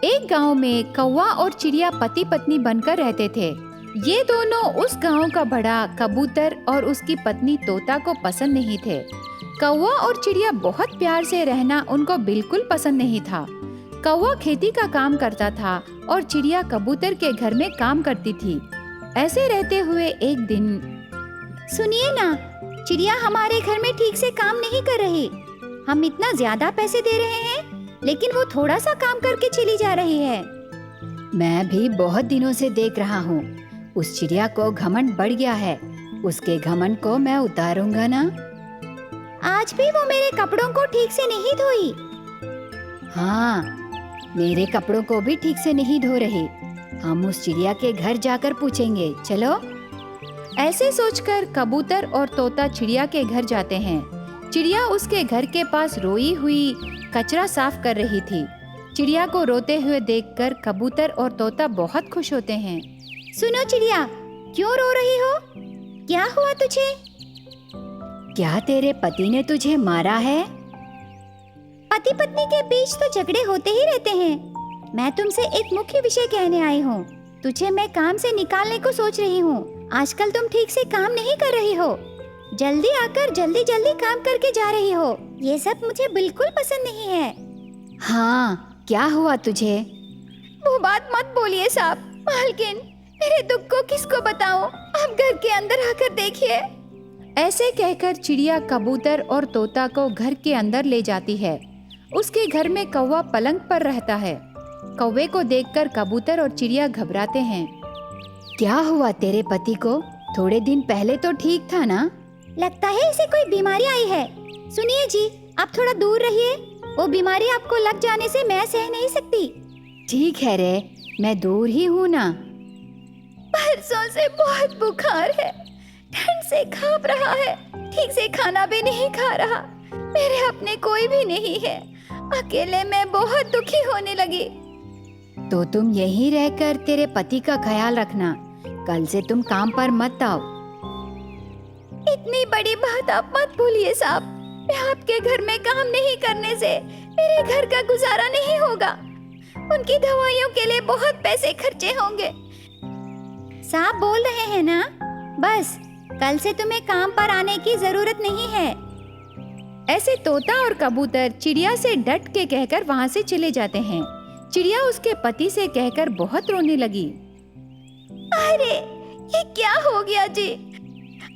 एक गांव में कौवा और चिड़िया पति पत्नी बनकर रहते थे। ये दोनों उस गांव का बड़ा कबूतर और उसकी पत्नी तोता को पसंद नहीं थे। कौवा और चिड़िया बहुत प्यार से रहना उनको बिल्कुल पसंद नहीं था। कौवा खेती का काम करता था और चिड़िया कबूतर के घर में काम करती थी। ऐसे रहते हुए एक दिन, सुनिए ना, चिड़िया हमारे घर में ठीक से काम नहीं कर रही। हम इतना ज्यादा पैसे दे रहे हैं, लेकिन वो थोड़ा सा काम करके चली जा रही है। मैं भी बहुत दिनों से देख रहा हूँ। उस चिड़िया को घमंड बढ़ गया है। उसके घमंड को मैं उतारूंगा ना। आज भी वो मेरे कपड़ों को ठीक से नहीं धोई। हाँ, मेरे कपड़ों को भी ठीक से नहीं धो रही। हम उस चिड़िया के घर जाकर पूछेंगे, चलो। ऐसे सोचकर कबूतर और तोता चिड़िया के घर जाते हैं। चिड़िया उसके घर के पास रोई हुई कचरा साफ कर रही थी। चिड़िया को रोते हुए देखकर कबूतर और तोता बहुत खुश होते हैं। सुनो चिड़िया, क्यों रो रही हो? क्या हुआ तुझे? क्या तेरे पति ने तुझे मारा है? पति पत्नी के बीच तो झगड़े होते ही रहते हैं। मैं तुमसे एक मुख्य विषय कहने आई हूँ। तुझे मैं काम से निकालने को सोच रही हूँ। आजकल तुम ठीक से काम नहीं कर रही हो। जल्दी आकर जल्दी जल्दी काम करके जा रही हो। ये सब मुझे बिल्कुल पसंद नहीं है। हाँ, क्या हुआ तुझे? वो बात मत बोलिए साहब। मालकिन, मेरे दुख को किसको बताऊं? आप घर के अंदर आकर देखिए। ऐसे कहकर चिड़िया कबूतर और तोता को घर के अंदर ले जाती है। उसके घर में कौवा पलंग पर रहता है। कौवे को देखकर कबूतर और चिड़िया घबराते हैं। क्या हुआ तेरे पति को? थोड़े दिन पहले तो ठीक था ना? लगता है इसे कोई बीमारी आई है। सुनिए जी, आप थोड़ा दूर रहिए। वो बीमारी आपको लग जाने से मैं सह नहीं सकती। ठीक है रे, मैं दूर ही हूँ ना। परसों से बहुत बुखार है, ठंड से कांप रहा है, ठीक से खाना भी नहीं खा रहा। मेरे अपने कोई भी नहीं है। अकेले मैं बहुत दुखी होने लगी। तो तुम यहीं रहकर तेरे पति का ख्याल रखना। कल से तुम काम पर मत आओ। इतनी बड़ी बात आप मत भूलिए साहब। मैं आपके घर में काम नहीं करने से मेरे घर का गुजारा नहीं होगा। उनकी दवाइयों के लिए बहुत पैसे खर्चे होंगे। साहब बोल रहे हैं ना, बस कल से तुम्हें काम पर आने की जरूरत नहीं है। ऐसे तोता और कबूतर चिड़िया से डट के कहकर वहाँ से चले जाते हैं। चिड़िया उसके पति से कहकर बहुत रोने लगी। अरे, ये क्या हो गया जी?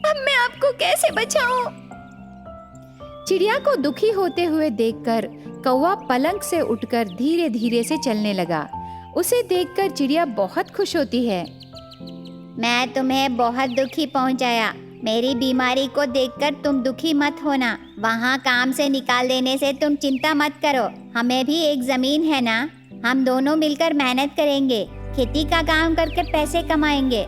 अब मैं आपको कैसे बचाऊं? चिड़िया को दुखी होते हुए देखकर कौवा पलंग से उठकर धीरे धीरे से चलने लगा। उसे देखकर चिड़िया बहुत खुश होती है। मैं तुम्हें बहुत दुखी पहुंचाया। मेरी बीमारी को देखकर तुम दुखी मत होना। वहाँ काम से निकाल देने से तुम चिंता मत करो। हमें भी एक जमीन है ना, हम दोनों मिलकर मेहनत करेंगे, खेती का काम करके पैसे कमाएंगे।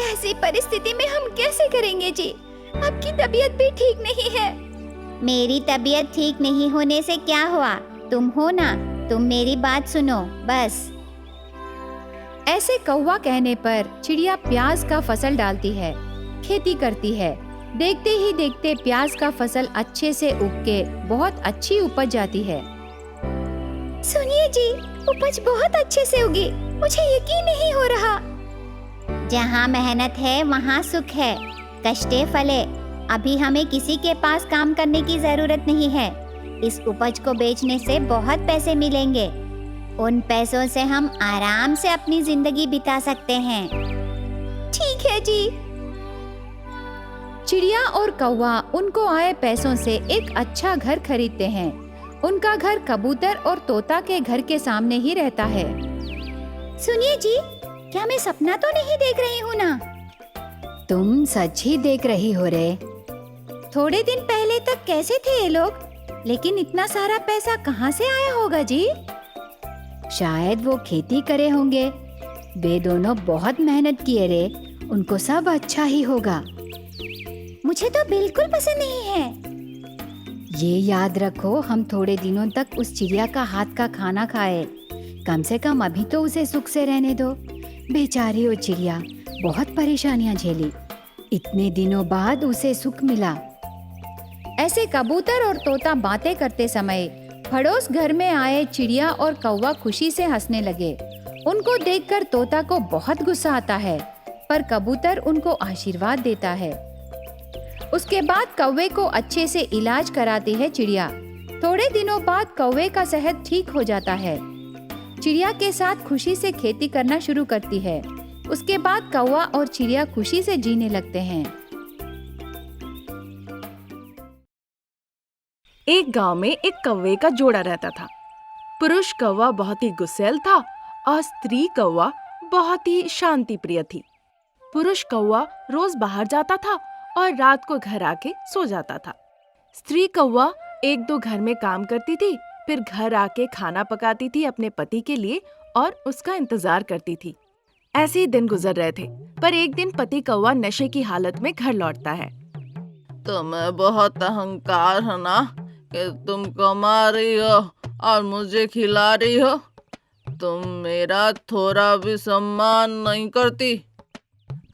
ऐसी परिस्थिति में हम कैसे करेंगे जी? आपकी तबीयत भी ठीक नहीं है। मेरी तबीयत ठीक नहीं होने से क्या हुआ? तुम हो ना, तुम मेरी बात सुनो बस। ऐसे कौवा कहने पर चिड़िया प्याज का फसल डालती है, खेती करती है। देखते ही देखते प्याज का फसल अच्छे से उग के बहुत अच्छी उपज जाती है। सुनिए जी, उपज बहुत अच्छे से उगी। मुझे यकीन नहीं हो रहा। जहाँ मेहनत है वहाँ सुख है। कष्टे फले। अभी हमें किसी के पास काम करने की जरूरत नहीं है। इस उपज को बेचने से बहुत पैसे मिलेंगे। उन पैसों से हम आराम से अपनी जिंदगी बिता सकते हैं। ठीक है जी। चिड़िया और कौवा उनको आए पैसों से एक अच्छा घर खरीदते हैं। उनका घर कबूतर और तोता के घर के सामने ही रहता है। सुनिए जी, क्या मैं सपना तो नहीं देख रही हूँ ना? तुम सच ही देख रही हो रे। थोड़े दिन पहले तक कैसे थे ये लोग? लेकिन इतना सारा पैसा कहाँ से आया होगा जी? शायद वो खेती करे होंगे। वे दोनों बहुत मेहनत किए रे। उनको सब अच्छा ही होगा। मुझे तो बिल्कुल पसंद नहीं है। ये याद रखो, हम थोड़े दिनों तक उस चिड़िया का हाथ का खाना खाए। कम से कम अभी तो उसे सुख से रहने दो। बेचारी वो चिड़िया बहुत परेशानियां झेली। इतने दिनों बाद उसे सुख मिला। ऐसे कबूतर और तोता बातें करते समय पड़ोस घर में आए चिड़िया और कौवा खुशी से हंसने लगे। उनको देखकर तोता को बहुत गुस्सा आता है, पर कबूतर उनको आशीर्वाद देता है। उसके बाद कौवे को अच्छे से इलाज कराती है चिड़िया। थोड़े दिनों बाद कौवे का सेहत ठीक हो जाता है। चिड़िया के साथ खुशी से खेती करना शुरू करती है। उसके बाद कौवा और चिड़िया खुशी से जीने लगते हैं। एक गांव में एक कौवे का जोड़ा रहता था। पुरुष कौवा बहुत ही गुस्सैल था और स्त्री कौवा बहुत ही शांति प्रिय थी। पुरुष कौवा रोज बाहर जाता था और रात को घर आके सो जाता था। स्त्री कौवा एक दो घर में काम करती थी, फिर घर आके खाना पकाती थी अपने पति के लिए और उसका इंतजार करती थी। ऐसे ही दिन गुजर रहे थे, पर एक दिन पति कौवा नशे की हालत में घर लौटता है। तुम्हें बहुत अहंकार है ना कि तुम कमा रही हो और मुझे खिला रही हो। तुम मेरा थोड़ा भी सम्मान नहीं करती।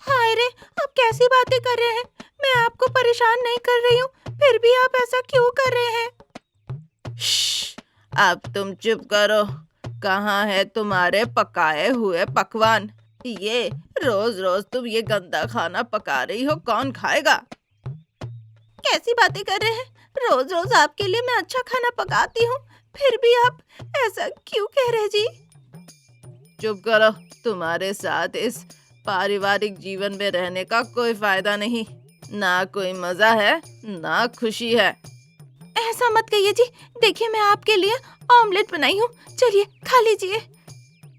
हाय रे, आप कैसी बातें कर रहे हैं? मैं आपको परेशान नहीं कर रही हूँ, फिर भी आप ऐसा क्यों कर रहे हैं? श्श, अब तुम चुप करो। कहाँ है तुम्हारे पकाए हुए पकवान? ये रोज रोज तुम ये गंदा खाना पका रही हो, कौन खाएगा? कैसी बातें कर रहे हैं? रोज रोज आपके लिए मैं अच्छा खाना पकाती हूँ, फिर भी आप ऐसा क्यों कह रहे जी? चुप करो। तुम्हारे साथ इस पारिवारिक जीवन में रहने का कोई फायदा नहीं। ना कोई मजा है ना खुशी है। ऐसा मत कहिए जी। देखिए, मैं आपके लिए ऑमलेट बनाई हूँ, चलिए खा लीजिए।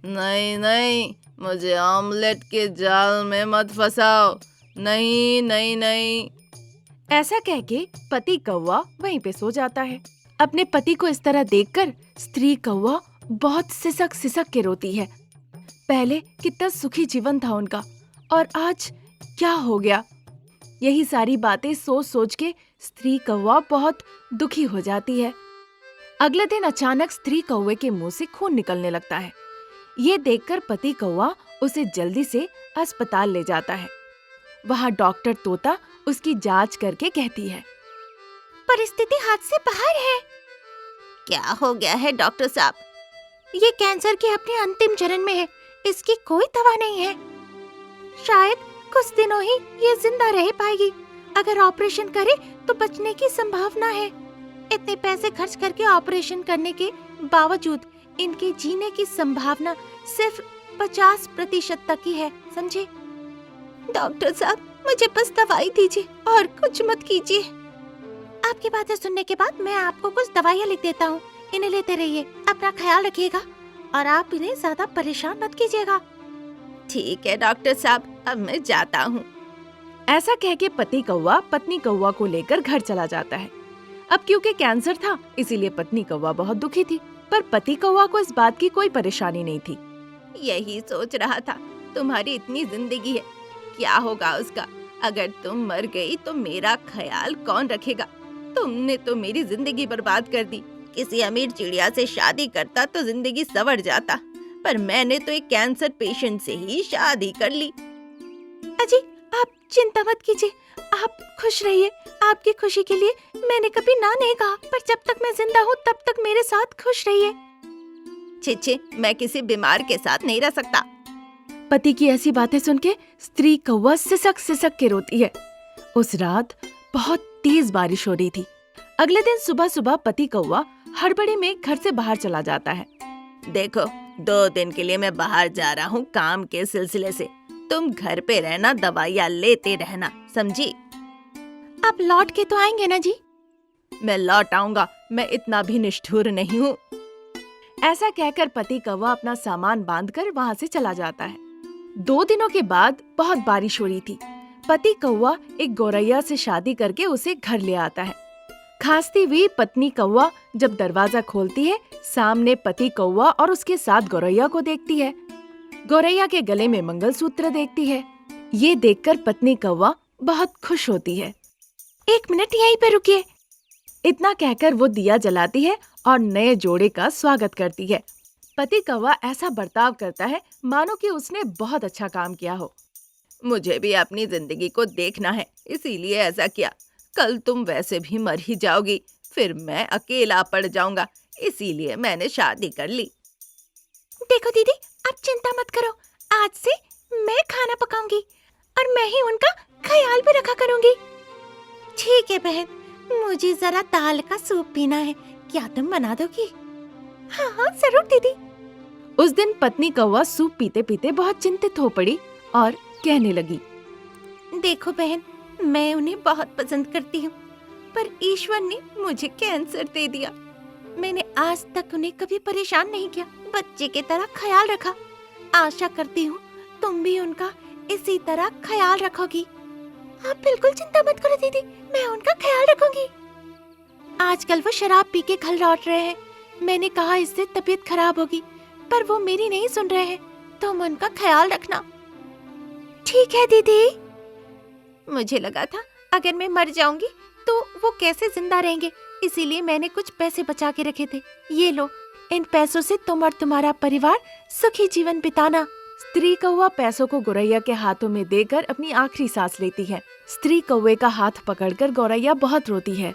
नहीं नहीं, मुझे ऑमलेट के जाल में मत फंसाओ। नहीं नहीं नहीं। ऐसा कह के पति कौवा वहीं पे सो जाता है। अपने पति को इस तरह देखकर स्त्री कौवा बहुत सिसक सिसक के रोती है। पहले कितना सुखी जीवन था उनका, और आज क्या हो गया? यही सारी बातें सोच सोच के स्त्री कौवा बहुत दुखी हो जाती है। अगले दिन अचानक स्त्री कौवे के मुंह से खून निकलने लगता है। ये देखकर पति कौवा उसे जल्दी से अस्पताल ले जाता है। वहाँ डॉक्टर तोता उसकी जांच करके कहती है, परिस्थिति हाथ से बाहर है। क्या हो गया है डॉक्टर साहब? ये कैंसर के अपने अंतिम चरण में है, इसकी कोई दवा नहीं है। शायद कुछ दिनों ही ये जिंदा रह पाएगी। अगर ऑपरेशन करे तो बचने की संभावना है। इतने पैसे खर्च करके ऑपरेशन करने के बावजूद इनके जीने की संभावना सिर्फ 50% तक ही है, समझे? डॉक्टर साहब, मुझे बस दवाई दीजिए और कुछ मत कीजिए। आपकी बातें सुनने के बाद मैं आपको कुछ दवाइयाँ लिख देता हूँ, इन्हें लेते रहिए। अपना ख्याल रखिएगा और आप इन्हें ज्यादा परेशान मत कीजिएगा। ठीक है डॉक्टर साहब, अब मैं जाता हूँ। ऐसा कह के पति कौवा पत्नी कौवा को लेकर घर चला जाता है। अब क्योंकि कैंसर था, इसीलिए पत्नी कौवा बहुत दुखी थी, पर पति कौवा को इस बात की कोई परेशानी नहीं थी। यही सोच रहा था, तुम्हारी इतनी जिंदगी है, क्या होगा उसका? अगर तुम मर गई तो मेरा ख्याल कौन रखेगा? तुमने तो मेरी जिंदगी बर्बाद कर दी। किसी अमीर चिड़िया से शादी करता तो जिंदगी संवर जाता, पर मैंने तो एक कैंसर पेशेंट से ही शादी कर ली। अजी, आप चिंता मत कीजिए, आप खुश रहिए। आपकी खुशी के लिए मैंने कभी ना नहीं कहा, पर जब तक मैं जिंदा हूँ तब तक मेरे साथ खुश रहिए। छे, मैं किसी बीमार के साथ नहीं रह सकता। पति की ऐसी बातें सुन के स्त्री कौवा सिसक सिसक के रोती है। उस रात बहुत तेज बारिश हो रही थी। अगले दिन सुबह सुबह पति कौवा हड़बड़ी में घर से बाहर चला जाता है। देखो, 2 दिन के लिए मैं बाहर जा रहा हूँ काम के सिलसिले से। तुम घर पे रहना, दवाइयाँ लेते रहना, समझी? आप लौट के तो आएंगे ना जी? मैं लौट आऊंगा, मैं इतना भी निष्ठुर नहीं हूँ। ऐसा कहकर पति कौवा अपना सामान बांधकर वहाँ से चला जाता है। 2 दिनों के बाद बहुत बारिश हो रही थी। पति कौवा एक गौरैया से शादी करके उसे घर ले आता है। खांसती हुई पत्नी कौवा जब दरवाजा खोलती है, सामने पति कौवा और उसके साथ गौरैया को देखती है। गौरैया के गले में मंगलसूत्र देखती है। ये देखकर पत्नी कौवा बहुत खुश होती है। 1 मिनट यहीं पे रुकिए, इतना कहकर वो दिया जलाती है और नए जोड़े का स्वागत करती है। पति कौवा ऐसा बर्ताव करता है मानो कि उसने बहुत अच्छा काम किया हो। मुझे भी अपनी जिंदगी को देखना है, इसीलिए ऐसा किया। कल तुम वैसे भी मर ही जाओगी, फिर मैं अकेला पड़ जाऊंगा, इसीलिए मैंने शादी कर ली। देखो दीदी, आप चिंता मत करो, आज से मैं खाना पकाऊंगी और मैं ही उनका ख्याल भी रखा करूंगी। ठीक है बहन, मुझे जरा दाल का सूप पीना है, क्या तुम बना दोगी? हाँ हाँ जरूर दीदी। उस दिन पत्नी कौवा सूप पीते पीते बहुत चिंतित हो पड़ी और कहने लगी, देखो बहन, मैं उन्हें बहुत पसंद करती हूँ, पर ईश्वर ने मुझे कैंसर दे दिया। मैंने आज तक उन्हें कभी परेशान नहीं किया, बच्चे की तरह ख्याल रखा। आशा करती हूँ तुम भी उनका इसी तरह ख्याल रखोगी। आप बिल्कुल चिंता मत करो दीदी, मैं उनका ख्याल रखूंगी। आजकल वो शराब पी के घर लौट रहे हैं। मैंने कहा इससे तबीयत खराब होगी, पर वो मेरी नहीं सुन रहे हैं। तुम उनका ख्याल रखना। ठीक है दीदी। मुझे लगा था अगर मैं मर जाऊंगी तो वो कैसे जिंदा रहेंगे, इसीलिए मैंने कुछ पैसे बचा के रखे थे। ये लो, इन पैसों से तुम और तुम्हारा परिवार सुखी जीवन बिताना। स्त्री कौवा पैसों को गौरैया के हाथों में देकर अपनी आखिरी सांस लेती है। स्त्री कौवे का हाथ पकड़कर गौरैया बहुत रोती है।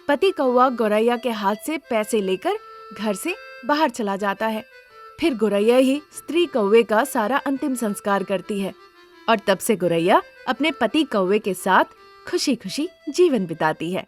पति कौवा गौरैया के हाथ से पैसे लेकर घर से बाहर चला जाता है। फिर गौरैया ही स्त्री कौवे का सारा अंतिम संस्कार करती है और तब से गौरैया अपने पति कौवे के साथ खुशी खुशी जीवन बिताती है।